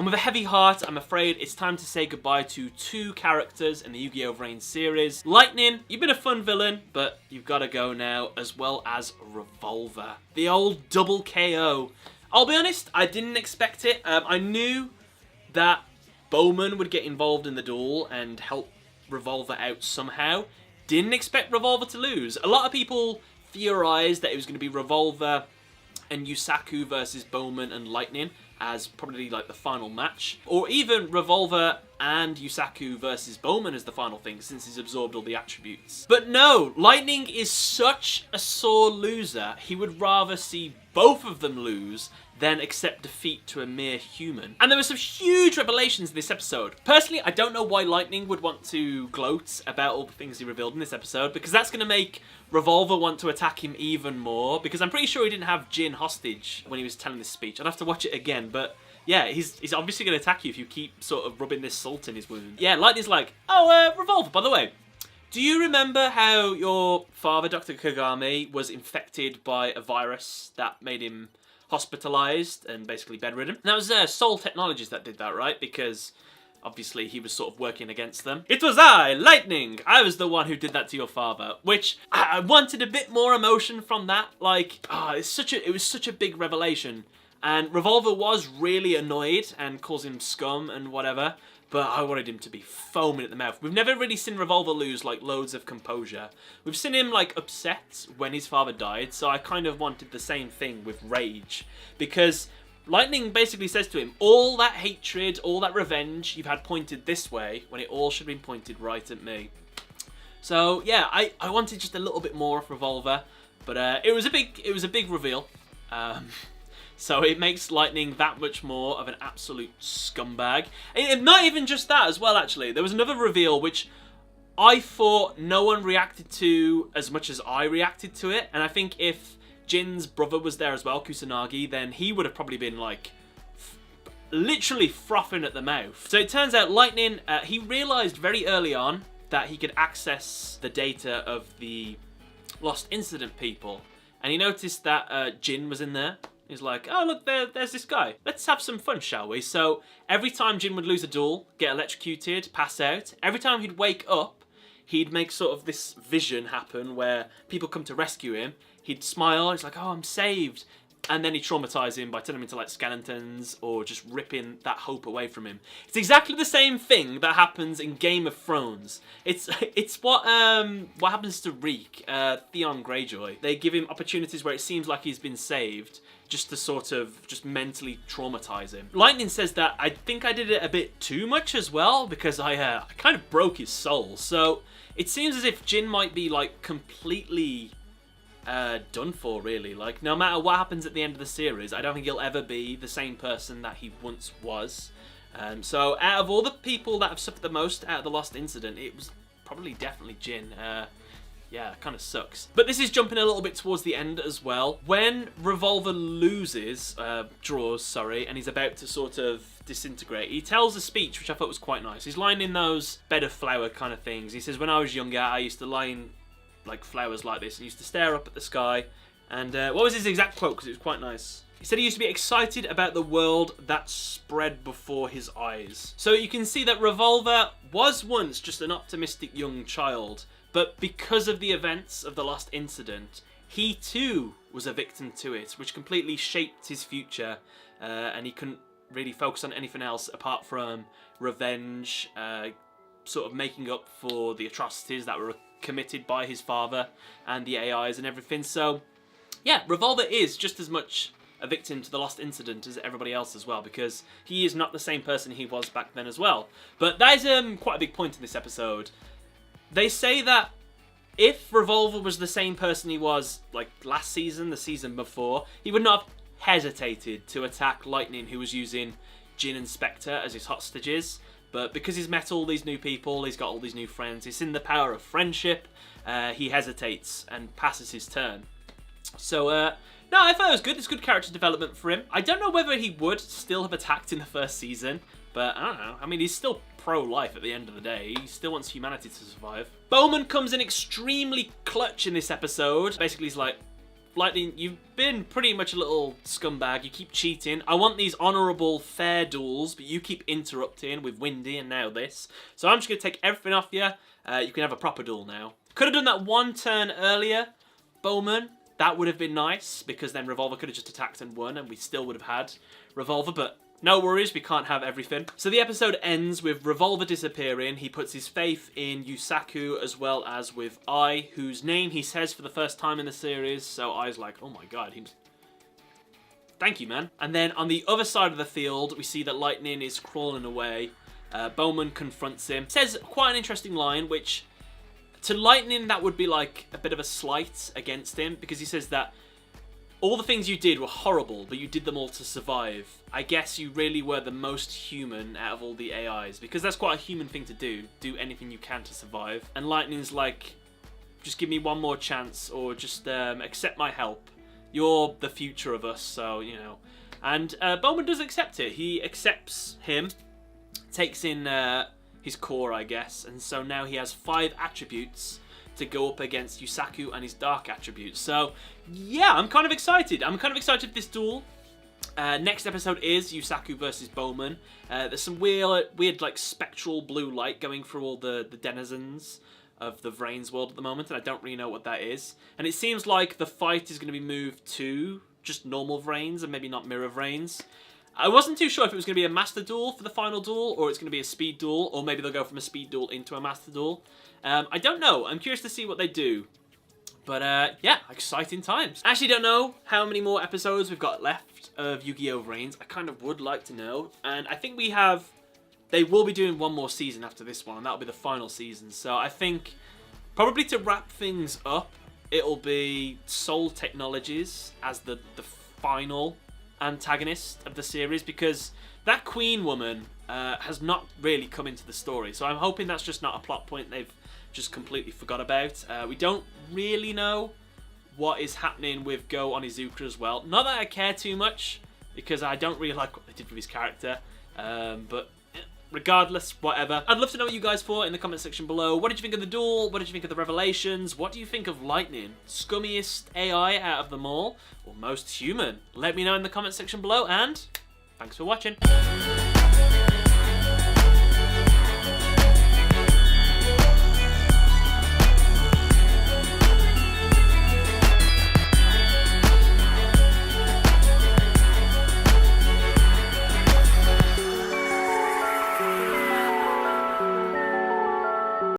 And with a heavy heart, I'm afraid it's time to say goodbye to 2 characters in the Yu-Gi-Oh! VRAINS series. Lightning, you've been a fun villain, but you've got to go now, as well as Revolver. The old double KO. I'll be honest, I didn't expect it. I knew that Bowman would get involved in the duel and help Revolver out somehow. Didn't expect Revolver to lose. A lot of people theorized that it was going to be Revolver and Yusaku versus Bowman and Lightning as probably like the final match, or even Revolver and Yusaku versus Bowman as the final thing, since he's absorbed all the attributes. But no, Lightning is such a sore loser, he would rather see both of them lose than accept defeat to a mere human. And there were some huge revelations in this episode. Personally, I don't know why Lightning would want to gloat about all the things he revealed in this episode, because that's going to make Revolver want to attack him even more, because I'm pretty sure he didn't have Jin hostage when he was telling this speech. I'd have to watch it again, but yeah, he's obviously going to attack you if you keep sort of rubbing this salt in his wound. Yeah, Lightning's like, oh, Revolver, by the way, do you remember how your father, Dr. Kagami, was infected by a virus that made him hospitalized and basically bedridden? And that was Soul Technologies that did that, right? Because obviously he was sort of working against them. It was I, Lightning! I was the one who did that to your father, which I wanted a bit more emotion from that. Like, it was such a big revelation. And Revolver was really annoyed and calls him scum and whatever, but I wanted him to be foaming at the mouth. We've never really seen Revolver lose, like, loads of composure. We've seen him, like, upset when his father died, so I kind of wanted the same thing with rage. Because Lightning basically says to him, all that hatred, all that revenge you've had pointed this way, when it all should have been pointed right at me. So, yeah, I wanted just a little bit more of Revolver, but it was a big reveal. So it makes Lightning that much more of an absolute scumbag. And not even just that as well, actually. There was another reveal which I thought no one reacted to as much as I reacted to it. And I think if Jin's brother was there as well, Kusanagi, then he would have probably been like literally frothing at the mouth. So it turns out Lightning, he realized very early on that he could access the data of the Lost Incident people. And he noticed that Jin was in there. He's like, oh, look, there's this guy. Let's have some fun, shall we? So every time Jin would lose a duel, get electrocuted, pass out, every time he'd wake up, he'd make sort of this vision happen where people come to rescue him. He'd smile. He's like, oh, I'm saved. And then he'd traumatize him by turning him into like skeletons or just ripping that hope away from him. It's exactly the same thing that happens in Game of Thrones. It's what happens to Reek, Theon Greyjoy. They give him opportunities where it seems like he's been saved, just to sort of just mentally traumatize him. Lightning says that I think I did it a bit too much as well, because I kind of broke his soul. So it seems as if Jin might be like completely done for, really. Like, no matter what happens at the end of the series, I don't think he'll ever be the same person that he once was. So out of all the people that have suffered the most out of the Lost Incident, it was probably definitely Jin. Yeah, it kind of sucks. But this is jumping a little bit towards the end as well. When Revolver draws, and he's about to sort of disintegrate, he tells a speech which I thought was quite nice. He's lying in those bed of flower kind of things. He says, when I was younger, I used to lie in like flowers like this and used to stare up at the sky. And what was his exact quote? Because it was quite nice. He said he used to be excited about the world that spread before his eyes. So you can see that Revolver was once just an optimistic young child, but because of the events of the Lost Incident, he too was a victim to it, which completely shaped his future, and he couldn't really focus on anything else apart from revenge, sort of making up for the atrocities that were committed by his father and the AIs and everything. So yeah, Revolver is just as much a victim to the Lost Incident as everybody else as well, because he is not the same person he was back then as well. But that is quite a big point in this episode. They say that if Revolver was the same person he was like last season, the season before, he would not have hesitated to attack Lightning, who was using Jin and Spectre as his hostages. But because he's met all these new people, he's got all these new friends, he's seen the power of friendship, he hesitates and passes his turn. So, no, I thought it was good. It's good character development for him. I don't know whether he would still have attacked in the first season, but I don't know. I mean, he's still pro-life at the end of the day. He still wants humanity to survive. Bowman comes in extremely clutch in this episode. Basically, he's like, Lightning, you've been pretty much a little scumbag. You keep cheating. I want these honourable, fair duels, but you keep interrupting with Windy and now this. So I'm just going to take everything off you. You can have a proper duel now. Could have done that one turn earlier, Bowman. That would have been nice, because then Revolver could have just attacked and won, and we still would have had Revolver, but no worries, we can't have everything. So the episode ends with Revolver disappearing. He puts his faith in Yusaku as well as with Ai, whose name he says for the first time in the series. So Ai's like, oh my god, thank you, man. And then on the other side of the field, we see that Lightning is crawling away. Bowman confronts him. Says quite an interesting line, which to Lightning, that would be like a bit of a slight against him, because he says that all the things you did were horrible, but you did them all to survive. I guess you really were the most human out of all the AIs, because that's quite a human thing to do. Do anything you can to survive. And Lightning's like, just give me one more chance, or just accept my help. You're the future of us, so, you know. And Bowman does accept it. He accepts him, takes in his core, I guess, and so now he has 5 attributes to go up against Yusaku and his dark attributes. So, yeah, I'm kind of excited. I'm kind of excited for this duel. Next episode is Yusaku versus Bowman. There's some weird like spectral blue light going through all the denizens of the VRAINS world at the moment, and I don't really know what that is. And it seems like the fight is going to be moved to just normal VRAINS and maybe not mirror VRAINS. I wasn't too sure if it was going to be a master duel for the final duel, or it's going to be a speed duel, or maybe they'll go from a speed duel into a master duel. I don't know. I'm curious to see what they do. But, yeah, exciting times. I actually don't know how many more episodes we've got left of Yu-Gi-Oh! VRAINS. I kind of would like to know. And I think they will be doing one more season after this one, and that'll be the final season. So I think, probably to wrap things up, it'll be Soul Technologies as the final antagonist of the series, because that Queen woman has not really come into the story. So I'm hoping that's just not a plot point they've just completely forgot about. We don't really know what is happening with Go Onizuka as well. Not that I care too much, because I don't really like what they did with his character. But regardless, whatever. I'd love to know what you guys thought in the comment section below. What did you think of the duel? What did you think of the revelations? What do you think of Lightning? Scummiest AI out of them all, or most human? Let me know in the comment section below, and thanks for watching.